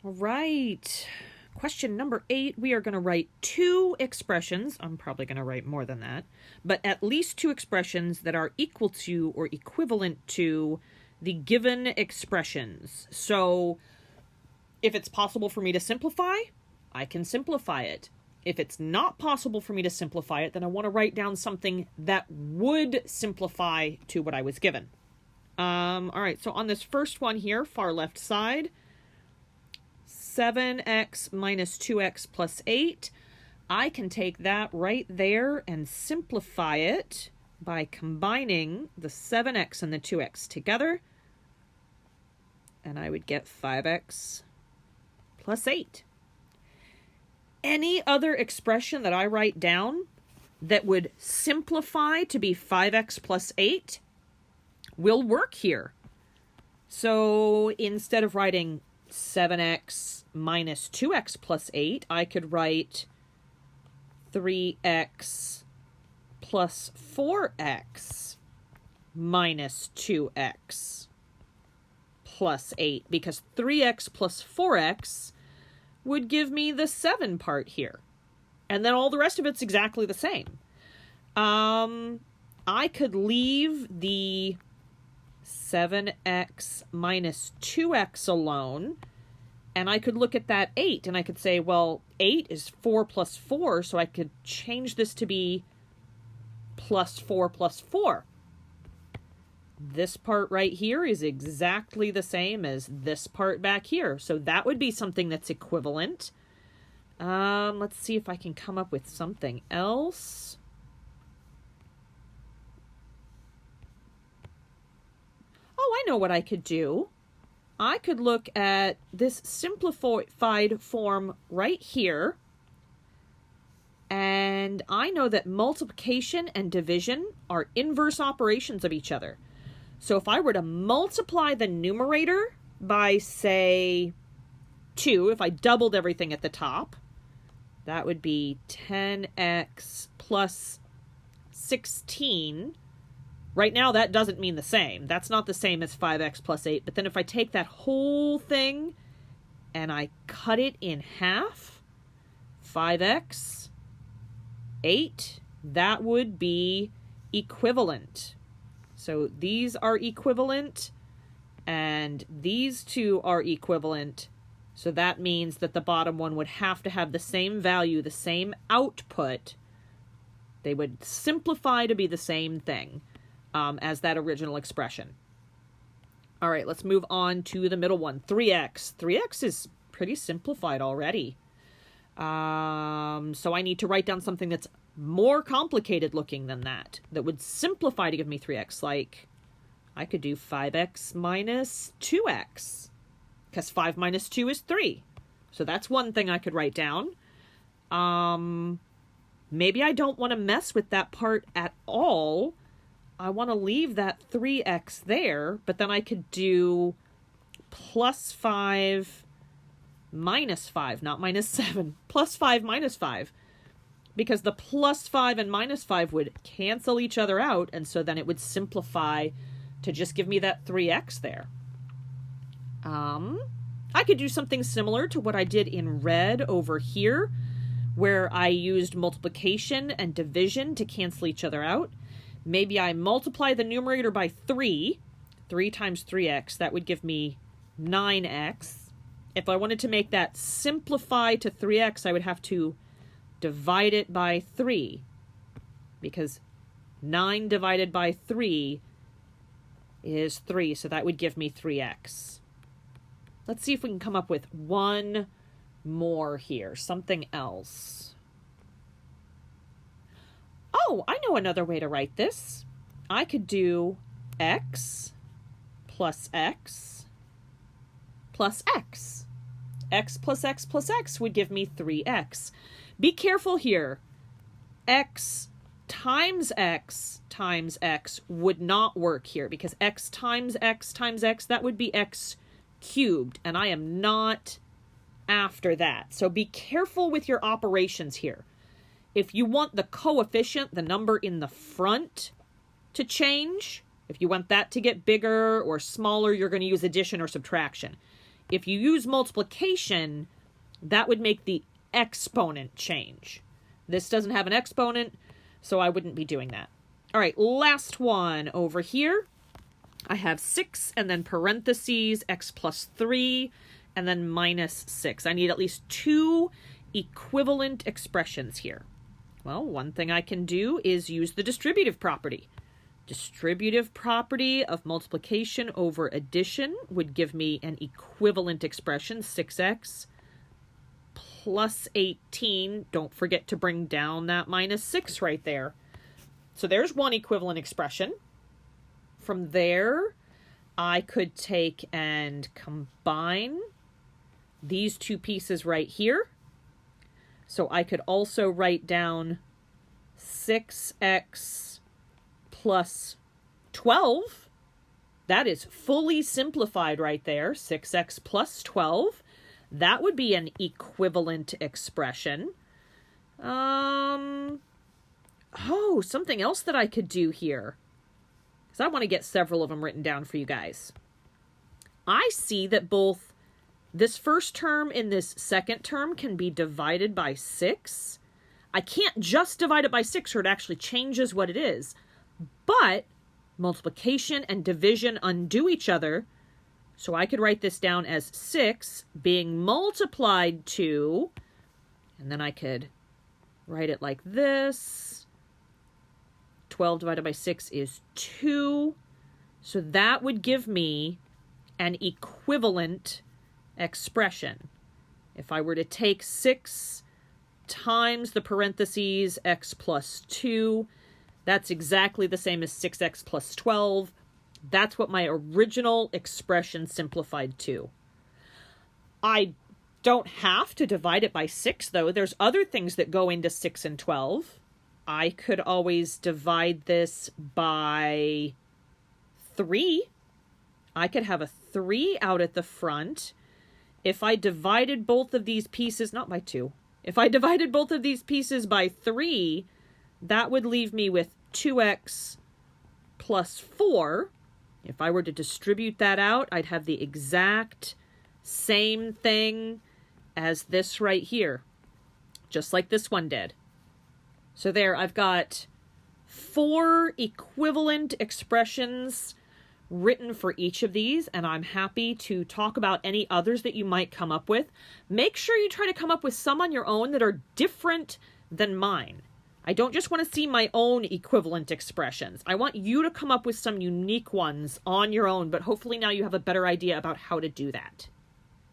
All right. Question number 8. We are going to write 2 expressions. I'm probably going to write more than that, but at least 2 expressions that are equal to or equivalent to the given expressions. So if it's possible for me to simplify, I can simplify it. If it's not possible for me to simplify it, then I want to write down something that would simplify to what I was given. All right, so on this first one here, far left side, 7x minus 2x plus 8. I can take that right there and simplify it by combining the 7x and the 2x together. And I would get 5x plus 8. Any other expression that I write down that would simplify to be 5x plus 8 will work here. So instead of writing 7x minus 2x plus 8, I could write 3x plus 4x minus 2x plus 8, because 3x plus 4x would give me the 7 part here. And then all the rest of it's exactly the same. I could leave the 7x minus 2x alone, and I could look at that 8, and I could say, well, 8 is 4 plus 4, so I could change this to be plus 4 plus 4. This part right here is exactly the same as this part back here, so that would be something that's equivalent. Let's see if I can come up with something else. Oh, I know what I could do. I could look at this simplified form right here, and I know that multiplication and division are inverse operations of each other. So if I were to multiply the numerator by, say, 2, if I doubled everything at the top, that would be 10x plus 16. Right now, that doesn't mean the same. That's not the same as 5x plus 8. But then if I take that whole thing and I cut it in half, 5x, 8, that would be equivalent. So these are equivalent, and these two are equivalent. So that means that the bottom one would have to have the same value, the same output. They would simplify to be the same thing as that original expression. All right, let's move on to the middle one, 3x. 3x is pretty simplified already. So I need to write down something that's more complicated looking than that would simplify to give me 3x. Like, I could do 5x minus 2x, because 5 minus 2 is 3. So that's one thing I could write down. Maybe I don't want to mess with that part at all. I want to leave that 3x there, but then I could do plus 5 minus 5, not minus 7. Plus 5 minus 5. Because the plus 5 and minus 5 would cancel each other out, and so then it would simplify to just give me that 3x there. I could do something similar to what I did in red over here, where I used multiplication and division to cancel each other out. Maybe I multiply the numerator by 3. 3 times 3x, that would give me 9x. If I wanted to make that simplify to 3x, I would have to divide it by 3, because 9 divided by 3 is 3, so that would give me 3x. Let's see if we can come up with one more here, something else. Oh, I know another way to write this. I could do x plus x plus x. X plus x plus x would give me 3x. Be careful here. X times x times x would not work here, because x times x times x, that would be x cubed, and I am not after that. So be careful with your operations here. If you want the coefficient, the number in the front, to change, if you want that to get bigger or smaller, you're going to use addition or subtraction. If you use multiplication, that would make the exponent change. This doesn't have an exponent, so I wouldn't be doing that. All right, last one over here. I have 6 and then parentheses, x plus 3, and then minus 6. I need at least 2 equivalent expressions here. Well, one thing I can do is use the distributive property. Distributive property of multiplication over addition would give me an equivalent expression, 6x plus 18. Don't forget to bring down that minus 6 right there. So there's one equivalent expression. From there, I could take and combine these two pieces right here. So I could also write down 6x plus 12. That is fully simplified right there. 6x plus 12. That would be an equivalent expression. Oh, something else that I could do here. Because I want to get several of them written down for you guys. I see that both this first term and this second term can be divided by 6. I can't just divide it by 6 or it actually changes what it is. But multiplication and division undo each other. So I could write this down as 6 being multiplied to, and then I could write it like this. 12 divided by 6 is 2. So that would give me an equivalent expression. If I were to take 6 times the parentheses x plus 2, that's exactly the same as 6x plus 12. That's what my original expression simplified to. I don't have to divide it by 6, though. There's other things that go into 6 and 12. I could always divide this by 3. I could have a 3 out at the front. If I divided both of these pieces, not by 2. If I divided both of these pieces by 3, that would leave me with 2x plus 4. If I were to distribute that out, I'd have the exact same thing as this right here, just like this one did. So there, I've got 4 equivalent expressions written for each of these, and I'm happy to talk about any others that you might come up with. Make sure you try to come up with some on your own that are different than mine. I don't just want to see my own equivalent expressions. I want you to come up with some unique ones on your own, but hopefully now you have a better idea about how to do that.